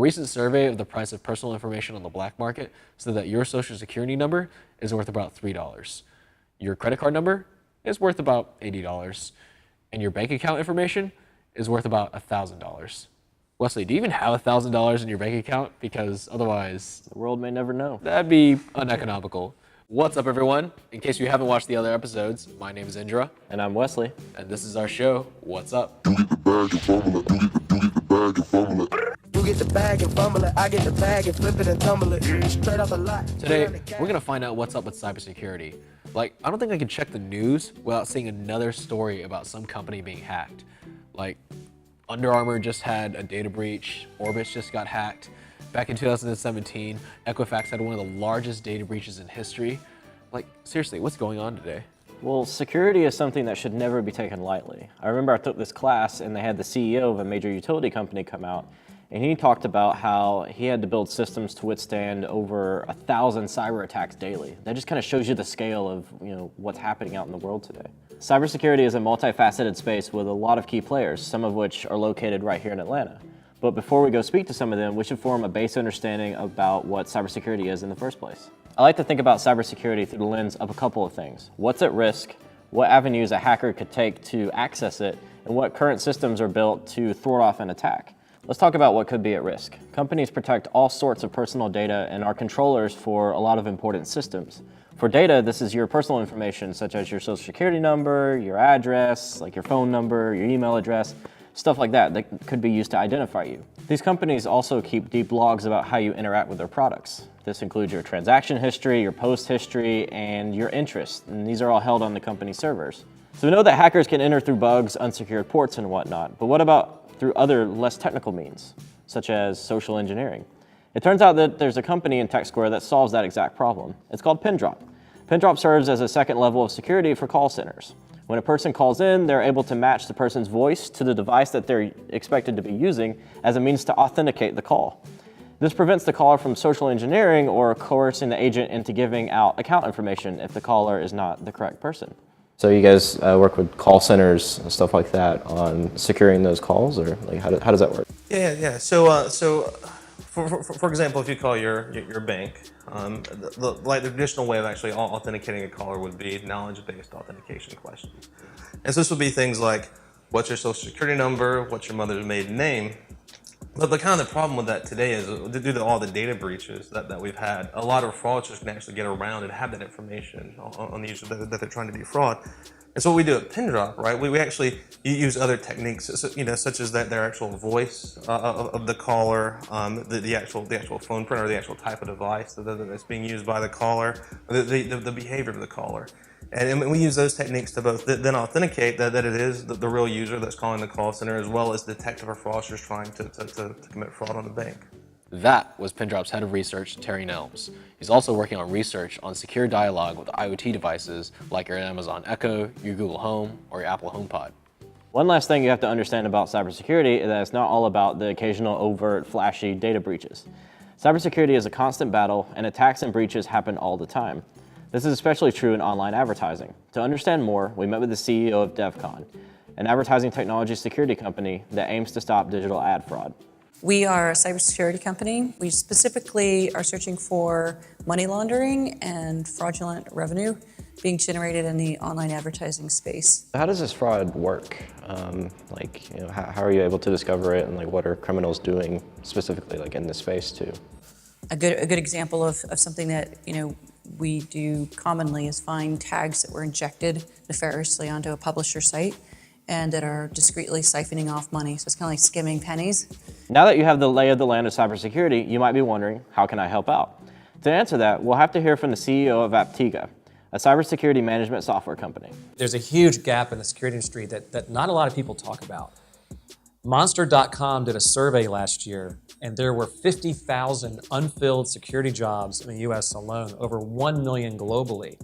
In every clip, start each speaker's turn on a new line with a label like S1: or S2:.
S1: recent survey of the price of personal information on the black market said that your social security number is worth about $3. Your credit card number is worth about $80. And your bank account information is worth about $1,000. Wesley, do you even have $1,000 in your bank account? Because otherwise,
S2: the world may never know.
S1: That'd be uneconomical. What's up, everyone? In case you haven't watched the other episodes, my name is Indra.
S2: And I'm Wesley.
S1: And this is our show, What's Up?
S3: You get the bag and fumble it. You get the bag and fumble it. I get the bag and flip it and tumble it. Straight off the lot.
S1: Today, we're gonna find out what's up with cybersecurity. Like, I don't think I can check the news without seeing another story about some company being hacked. Like, UnderArmor just had a data breach, Orbitz just got hacked. Back in 2017, Equifax had one of the largest data breaches in history. Like, seriously, what's going on today?
S2: Well, security is something that should never be taken lightly. I remember I took this class and they had the CEO of a major utility company come out, and he talked about how he had to build systems to withstand over 1,000 cyber attacks daily. That just kind of shows you the scale of what's happening out in the world today. Cybersecurity is a multifaceted space with a lot of key players, some of which are located right here in Atlanta. But before we go speak to some of them, we should form a base understanding about what cybersecurity is in the first place. I like to think about cybersecurity through the lens of a couple of things. What's at risk, what avenues a hacker could take to access it, and what current systems are built to thwart off an attack. Let's talk about what could be at risk. Companies protect all sorts of personal data and are controllers for a lot of important systems. For data, this is your personal information, such as your social security number, your address, like your phone number, your email address, stuff like that could be used to identify you. These companies also keep deep logs about how you interact with their products. This includes your transaction history, your post history, and your interests, and these are all held on the company servers. So we know that hackers can enter through bugs, unsecured ports, and whatnot, but what about through other less technical means, such as social engineering? It turns out that there's a company in Tech Square that solves that exact problem. It's called Pindrop. Pindrop serves as a second level of security for call centers. When a person calls in, they're able to match the person's voice to the device that they're expected to be using as a means to authenticate the call. This prevents the caller from social engineering or coercing the agent into giving out account information if the caller is not the correct person. So you guys work with call centers and stuff like that on securing those calls, or like how does that work?
S4: Yeah. So for example, if you call your bank, the traditional way of actually authenticating a caller would be knowledge-based authentication questions. And so this would be things like, what's your social security number, what's your mother's maiden name? But the kind of the problem with that today is, due to all the data breaches that we've had, a lot of fraudsters can actually get around and have that information on the user that they're trying to defraud. And so what we do at Pindrop, right? We actually use other techniques, such as their actual voice of the caller, the actual phone print or the actual type of device that's being used by the caller, the behavior of the caller. And we use those techniques to both then authenticate that it is the real user that's calling the call center, as well as detect for fraudsters trying to commit fraud on the bank.
S1: That was Pindrop's head of research, Terry Nelms. He's also working on research on secure dialogue with IoT devices like your Amazon Echo, your Google Home, or your Apple HomePod.
S2: One last thing you have to understand about cybersecurity is that it's not all about the occasional overt, flashy data breaches. Cybersecurity is a constant battle, and attacks and breaches happen all the time. This is especially true in online advertising. To understand more, we met with the CEO of DevCon, an advertising technology security company that aims to stop digital ad fraud.
S5: We are a cybersecurity company. We specifically are searching for money laundering and fraudulent revenue being generated in the online advertising space.
S2: How does this fraud work? How are you able to discover it, and what are criminals doing specifically in this space too?
S5: A good example of something that we do commonly is find tags that were injected nefariously onto a publisher site and that are discreetly siphoning off money. So it's kind of like skimming pennies. Now that you have the lay of the land of cybersecurity, you might be wondering, how can I help out? To answer that, we'll have to hear from the CEO of AppTega, a cybersecurity management software company.
S6: There's a huge gap in the security industry that not a lot of people talk about. Monster.com did a survey last year, and there were 50,000 unfilled security jobs in the US alone, over 1 million globally.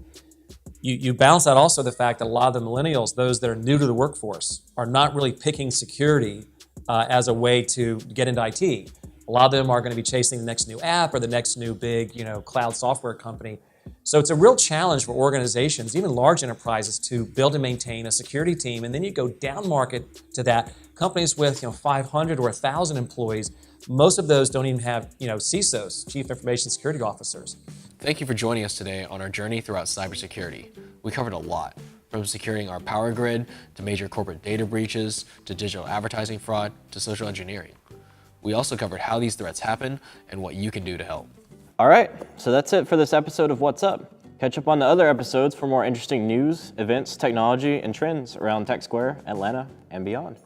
S6: You balance out also the fact that a lot of the millennials, those that are new to the workforce, are not really picking security as a way to get into IT. A lot of them are going to be chasing the next new app or the next new big, cloud software company. So it's a real challenge for organizations, even large enterprises, to build and maintain a security team. And then you go down market to that, companies with 500 or 1,000 employees, Most of those don't even have, CISOs, Chief Information Security Officers.
S1: Thank you for joining us today on our journey throughout cybersecurity. We covered a lot, from securing our power grid, to major corporate data breaches, to digital advertising fraud, to social engineering. We also covered how these threats happen and what you can do to help.
S2: All right, so that's it for this episode of What's Up. Catch up on the other episodes for more interesting news, events, technology, and trends around Tech Square, Atlanta, and beyond.